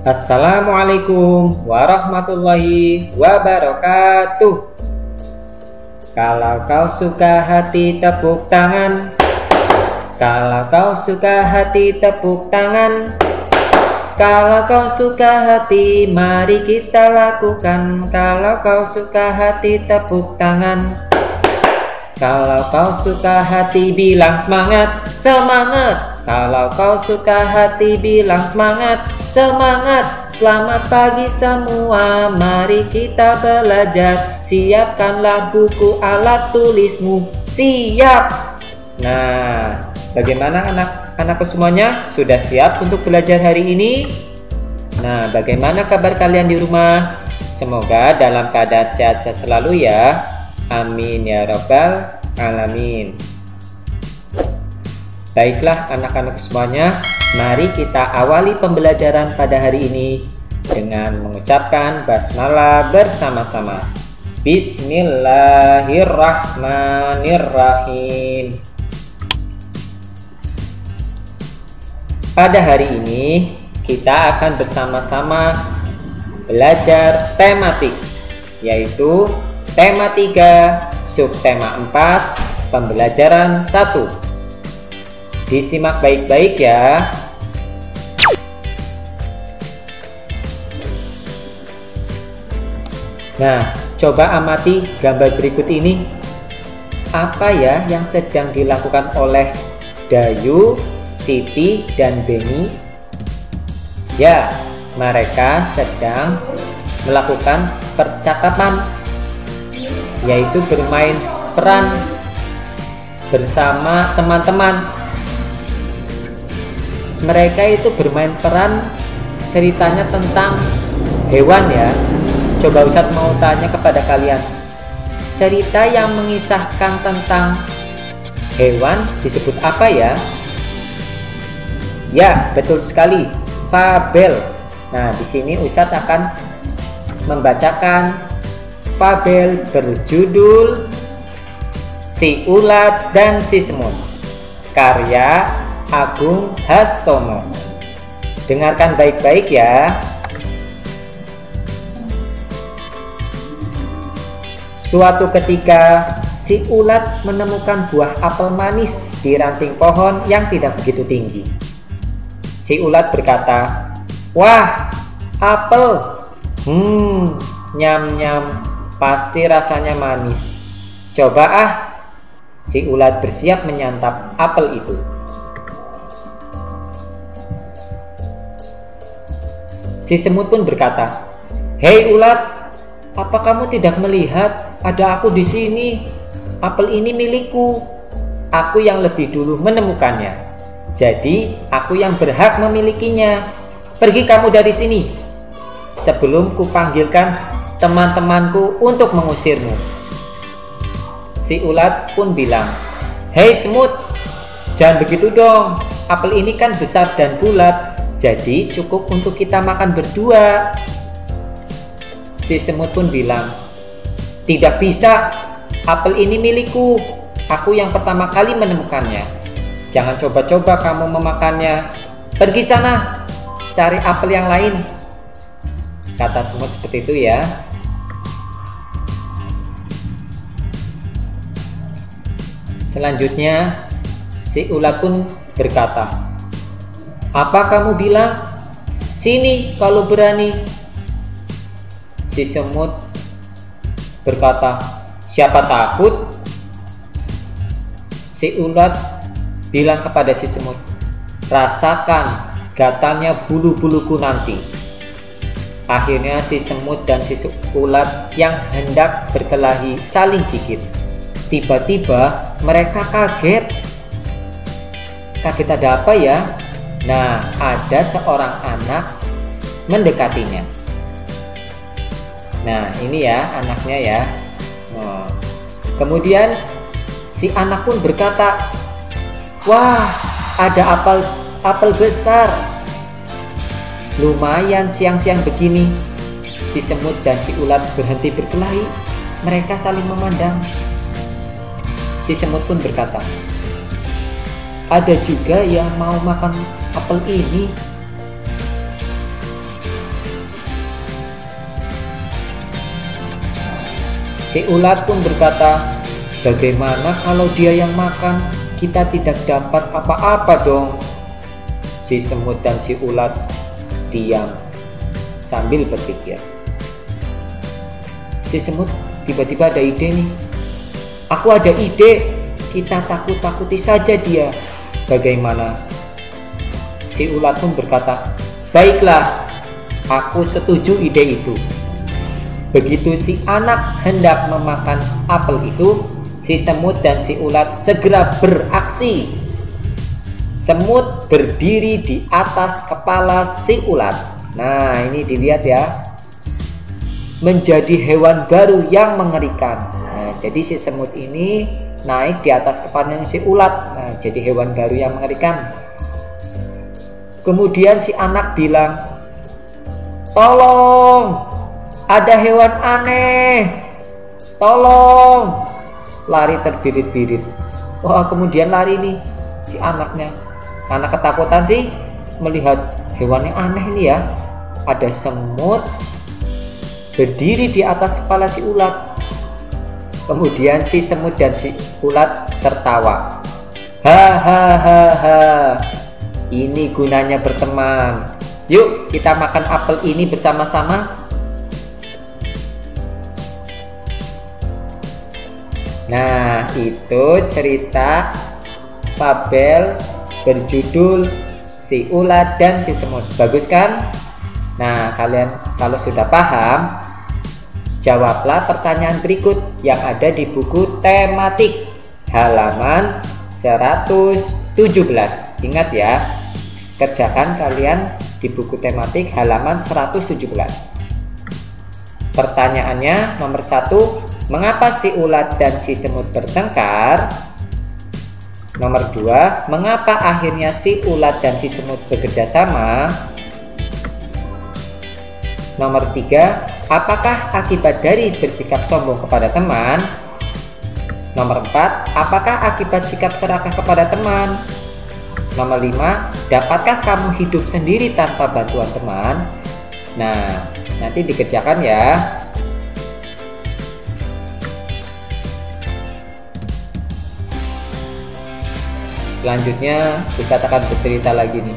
Assalamualaikum warahmatullahi wabarakatuh. Kalau kau suka hati tepuk tangan. Kalau kau suka hati tepuk tangan. Kalau kau suka hati mari kita lakukan. Kalau kau suka hati tepuk tangan. Kalau kau suka hati bilang semangat, semangat. Kalau kau suka hati bilang semangat, semangat. Selamat pagi semua, mari kita belajar. Siapkanlah buku alat tulismu, siap. Nah, bagaimana anak-anakku semuanya? Sudah siap untuk belajar hari ini? Nah, bagaimana kabar kalian di rumah? Semoga dalam keadaan sehat-sehat selalu ya. Amin ya rabbal alamin. Baiklah anak-anak semuanya, mari kita awali pembelajaran pada hari ini dengan mengucapkan basmalah bersama-sama. Bismillahirrahmanirrahim. Pada hari ini kita akan bersama-sama belajar tematik, yaitu tema 3, subtema 4, pembelajaran 1. Disimak baik-baik ya. Nah, coba amati gambar berikut ini. Apa ya yang sedang dilakukan oleh Dayu, Siti, dan Beni? Ya, mereka sedang melakukan percakapan, yaitu bermain peran bersama teman-teman. Mereka itu bermain peran, ceritanya tentang hewan ya. Coba Ustadz mau tanya kepada kalian, cerita yang mengisahkan tentang hewan disebut apa ya? Ya, betul sekali, fabel. Nah, di sini Ustadz akan membacakan fabel berjudul Si Ulat dan Si Semut, karya Agung Hastomo. Dengarkan baik-baik ya. Suatu ketika, si ulat menemukan buah apel manis di ranting pohon yang tidak begitu tinggi. Si ulat berkata, "Wah, apel. Nyam-nyam, pasti rasanya manis. Coba ah." Si ulat bersiap menyantap apel itu. Si semut pun berkata, "Hei ulat, apa kamu tidak melihat ada aku di sini? Apel ini milikku. Aku yang lebih dulu menemukannya. Jadi aku yang berhak memilikinya. Pergi kamu dari sini sebelum kupanggilkan teman-temanku untuk mengusirmu." Si ulat pun bilang, "Hei semut, jangan begitu dong. Apel ini kan besar dan bulat, jadi cukup untuk kita makan berdua." Si semut pun bilang, "Tidak bisa, apel ini milikku. Aku yang pertama kali menemukannya. Jangan coba-coba kamu memakannya. Pergi sana, cari apel yang lain." Kata semut seperti itu ya. Selanjutnya, si ulat pun berkata, "Apa kamu bilang? Sini kalau berani." Si semut berkata, "Siapa takut?" Si ulat bilang kepada si semut, "Rasakan gatalnya bulu-buluku nanti." Akhirnya si semut dan si ulat yang hendak berkelahi saling gigit. Tiba-tiba mereka kaget. Kaget ada apa ya? Nah, ada seorang anak mendekatinya. Nah, ini ya anaknya ya. Kemudian si anak pun berkata, "Wah, ada apel besar. Lumayan siang-siang begini." Si semut dan si ulat berhenti berkelahi. Mereka saling memandang. Si semut pun berkata, "Ada juga yang mau makan apel ini." Si ulat pun berkata, bagaimana kalau dia yang makan? Kita tidak dapat apa-apa dong. Si semut dan si ulat diam sambil berpikir. Si semut tiba-tiba ada ide nih. Aku ada ide, kita takut-takuti saja dia. Bagaimana? Si ulat pun berkata, baiklah, aku setuju ide itu. Begitu si anak hendak memakan apel itu, si semut dan si ulat segera beraksi. Semut berdiri di atas kepala si ulat. Nah, ini dilihat ya. Menjadi hewan baru yang mengerikan. Nah, jadi si semut ini naik di atas kepalanya si ulat. Nah, jadi hewan baru yang mengerikan. Kemudian si anak bilang, tolong, ada hewan aneh, tolong. Lari terbirit-birit. Wah, kemudian lari nih si anaknya. Karena ketakutan sih melihat hewan yang aneh ini ya. Ada semut berdiri di atas kepala si ulat. Kemudian si semut dan si ulat tertawa. Hahaha, ini gunanya berteman. Yuk kita makan apel ini bersama-sama. Nah, itu cerita fabel berjudul Si Ulat dan Si Semut. Bagus kan? Nah, kalian kalau sudah paham, jawablah pertanyaan berikut yang ada di buku tematik halaman 117. Ingat ya, kerjakan kalian di buku tematik halaman 117. Pertanyaannya nomor 1, mengapa si ulat dan si semut bertengkar? Nomor 2, mengapa akhirnya si ulat dan si semut bekerja sama? Nomor 3, apakah akibat dari bersikap sombong kepada teman? Nomor 4, apakah akibat sikap serakah kepada teman? Nomor 5, dapatkah kamu hidup sendiri tanpa bantuan teman? Nah, nanti dikerjakan ya. Selanjutnya Ustadz akan bercerita lagi nih.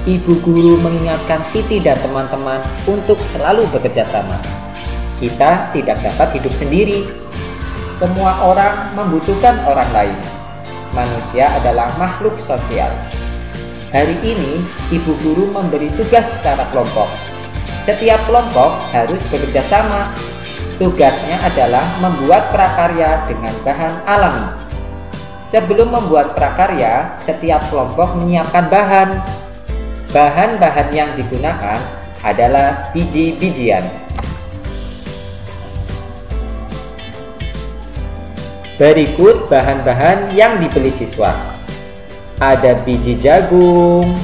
Ibu guru mengingatkan Siti dan teman-teman untuk selalu bekerja sama. Kita tidak dapat hidup sendiri. Semua orang membutuhkan orang lain. Manusia adalah makhluk sosial. Hari ini ibu guru memberi tugas secara kelompok. Setiap kelompok harus bekerja sama. Tugasnya adalah membuat prakarya dengan bahan alami. Sebelum membuat prakarya, setiap kelompok menyiapkan bahan. Bahan-bahan yang digunakan adalah biji-bijian. Berikut bahan-bahan yang dibeli siswa. Ada biji jagung,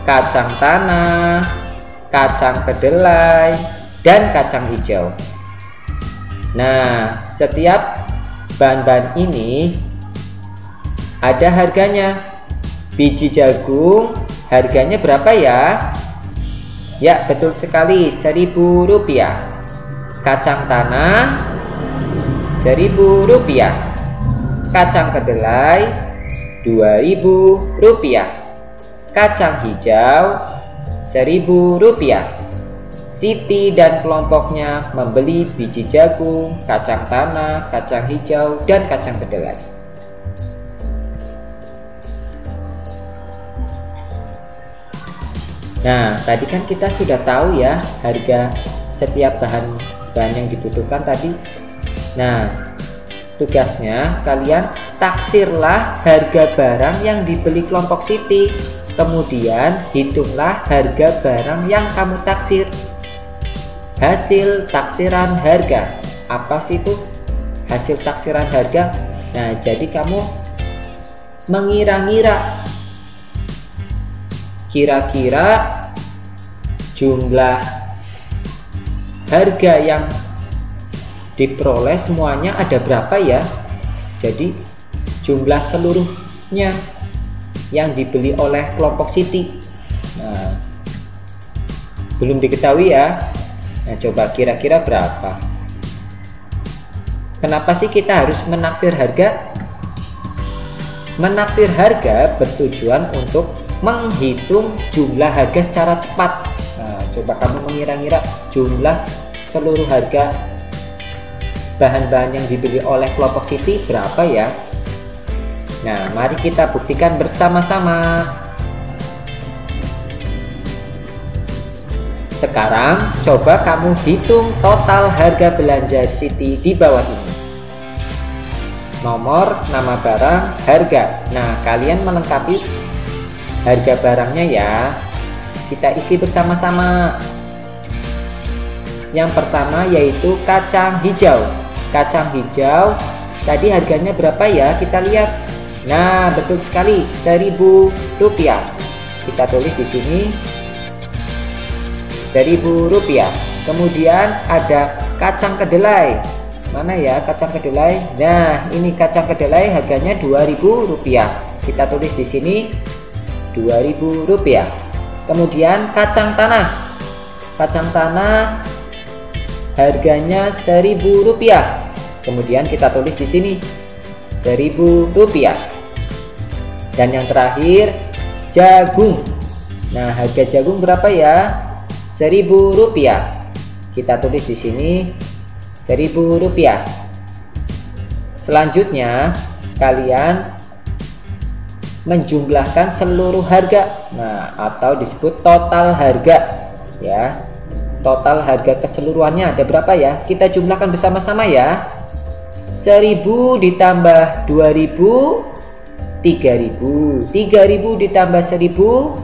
kacang tanah, kacang kedelai, dan kacang hijau. Nah, setiap bahan-bahan ini ada harganya. Biji jagung harganya berapa ya? Ya, betul sekali, Rp1.000. Kacang tanah Rp1.000. Kacang kedelai Rp2.000. Kacang hijau Rp1.000. Siti dan kelompoknya membeli biji jagung, kacang tanah, kacang hijau, dan kacang kedelai. Nah, tadi kan kita sudah tahu ya harga setiap bahan yang dibutuhkan tadi. Nah, tugasnya kalian taksirlah harga barang yang dibeli kelompok Siti. Kemudian hitunglah harga barang yang kamu taksir. Hasil taksiran harga. Apa sih itu hasil taksiran harga? Nah, jadi kamu mengira-ngira kira-kira jumlah harga yang diperoleh semuanya ada berapa ya. Jadi jumlah seluruhnya yang dibeli oleh kelompok Siti. Nah, belum diketahui ya. Nah, coba kira-kira berapa. Kenapa sih kita harus menaksir harga? Menaksir harga bertujuan untuk menghitung jumlah harga secara cepat. Nah, coba kamu mengira-ngira jumlah seluruh harga bahan-bahan yang dibeli oleh kelompok Siti berapa ya? Nah, mari kita buktikan bersama-sama. Sekarang coba kamu hitung total harga belanja Siti di bawah ini. Nomor, nama barang, harga. Nah, kalian melengkapi harga barangnya ya. Kita isi bersama-sama. Yang pertama yaitu kacang hijau. Kacang hijau tadi harganya berapa ya? Kita lihat. Nah, betul sekali, Rp1.000. Kita tulis di sini Rp1.000. Kemudian ada kacang kedelai. Mana ya kacang kedelai? Nah, ini kacang kedelai harganya Rp2.000. Kita tulis di sini Rp2.000. Kemudian kacang tanah. Kacang tanah harganya Rp1.000. Kemudian kita tulis di sini Rp1.000. Dan yang terakhir jagung. Nah, harga jagung berapa ya? Rp1.000. Kita tulis di sini Rp1.000. Selanjutnya kalian menjumlahkan seluruh harga. Nah, atau disebut total harga ya. Total harga keseluruhannya ada berapa ya? Kita jumlahkan bersama-sama ya. 1.000 ditambah 2.000, 3.000. 3.000 ditambah 1.000,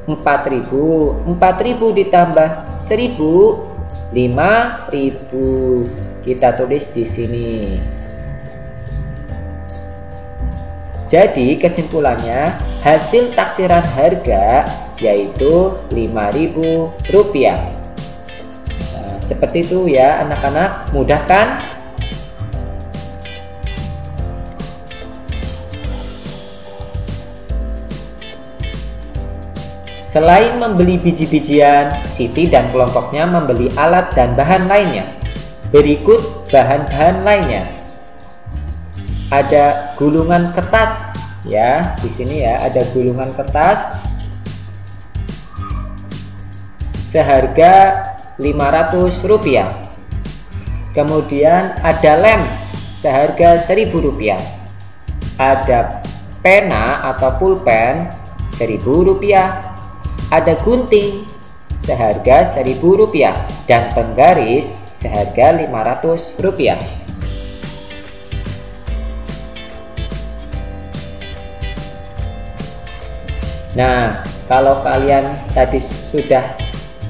4.000. 4.000 ditambah 1.000, 5.000. Kita tulis di sini. Jadi kesimpulannya hasil taksiran harga yaitu Rp5.000. Nah, seperti itu ya anak-anak, mudah kan? Selain membeli biji-bijian, Siti dan kelompoknya membeli alat dan bahan lainnya. Berikut bahan-bahan lainnya. Ada gulungan kertas ya, di sini ya ada gulungan kertas seharga Rp500. Kemudian ada lem seharga Rp1.000. Ada pena atau pulpen Rp1.000. Ada gunting seharga Rp1.000 dan penggaris seharga Rp500. Nah, kalau kalian tadi sudah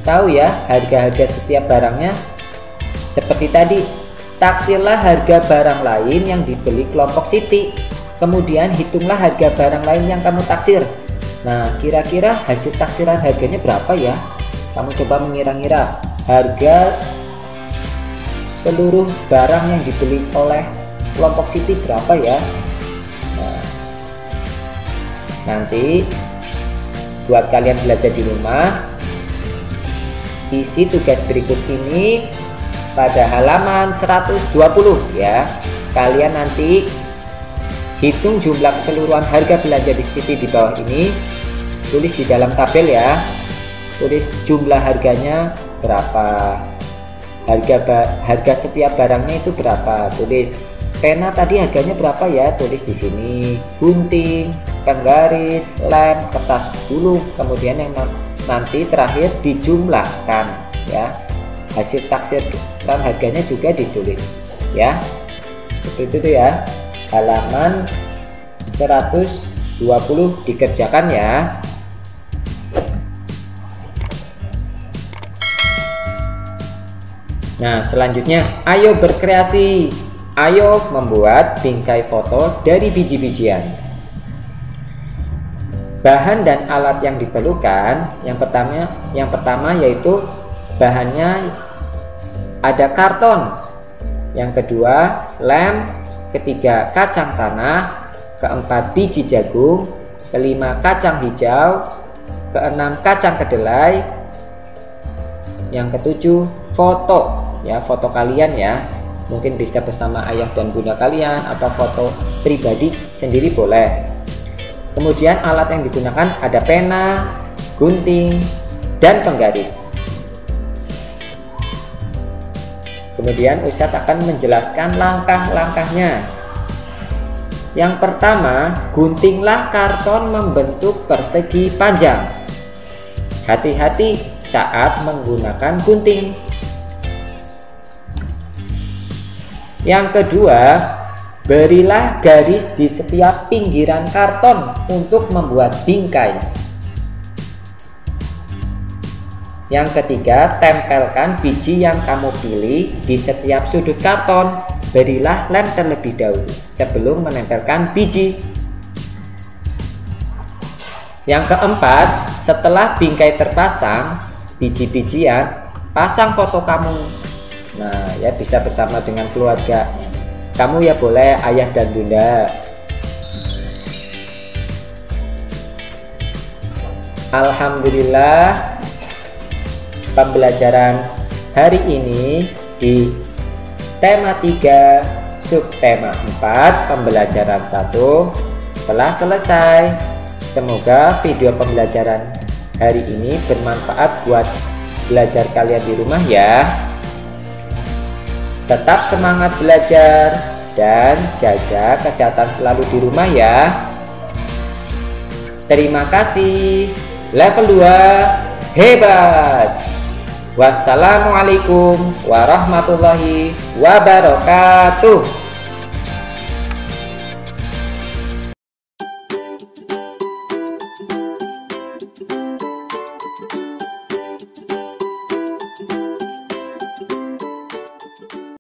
tahu ya harga-harga setiap barangnya, seperti tadi, taksirlah harga barang lain yang dibeli kelompok Siti. Kemudian hitunglah harga barang lain yang kamu taksir. Nah, kira-kira hasil taksiran harganya berapa ya? Kamu coba mengira-ngira harga seluruh barang yang dibeli oleh kelompok Siti berapa ya? Nah, nanti buat kalian belajar di rumah, isi tugas berikut ini pada halaman 120 ya. Kalian nanti hitung jumlah keseluruhan harga belanja di Siti di bawah ini, tulis di dalam tabel ya, tulis jumlah harganya berapa, harga setiap barangnya itu berapa, tulis pena tadi harganya berapa ya, tulis di sini, gunting, penggaris, lem, kertas gulung, kemudian yang nanti terakhir dijumlahkan ya, hasil taksiran harganya juga ditulis ya, seperti itu ya. Halaman 120 dikerjakan ya. Nah, selanjutnya ayo berkreasi. Ayo membuat bingkai foto dari biji-bijian. Bahan dan alat yang diperlukan, yang pertama yaitu bahannya ada karton, yang kedua lem, ketiga kacang tanah, keempat biji jagung, kelima kacang hijau, keenam kacang kedelai, yang ketujuh foto ya, foto kalian ya. Mungkin bisa bersama ayah dan bunda kalian atau foto pribadi sendiri boleh. Kemudian alat yang digunakan ada pena, gunting, dan penggaris. Kemudian Ustadz akan menjelaskan langkah-langkahnya. Yang pertama, guntinglah karton membentuk persegi panjang. Hati-hati saat menggunakan gunting. Yang kedua, berilah garis di setiap pinggiran karton untuk membuat bingkai. Yang ketiga, tempelkan biji yang kamu pilih di setiap sudut karton. Berilah lem terlebih dahulu sebelum menempelkan biji. Yang keempat, setelah bingkai terpasang biji-bijian, pasang foto kamu. Nah, ya bisa bersama dengan keluarga. Kamu ya boleh ayah dan bunda. Alhamdulillah, pembelajaran hari ini di tema 3 subtema 4 pembelajaran 1 telah selesai. Semoga video pembelajaran hari ini bermanfaat buat belajar kalian di rumah ya. Tetap semangat belajar dan jaga kesehatan selalu di rumah ya. Terima kasih. Level 2 hebat. Wassalamualaikum warahmatullahi wabarakatuh.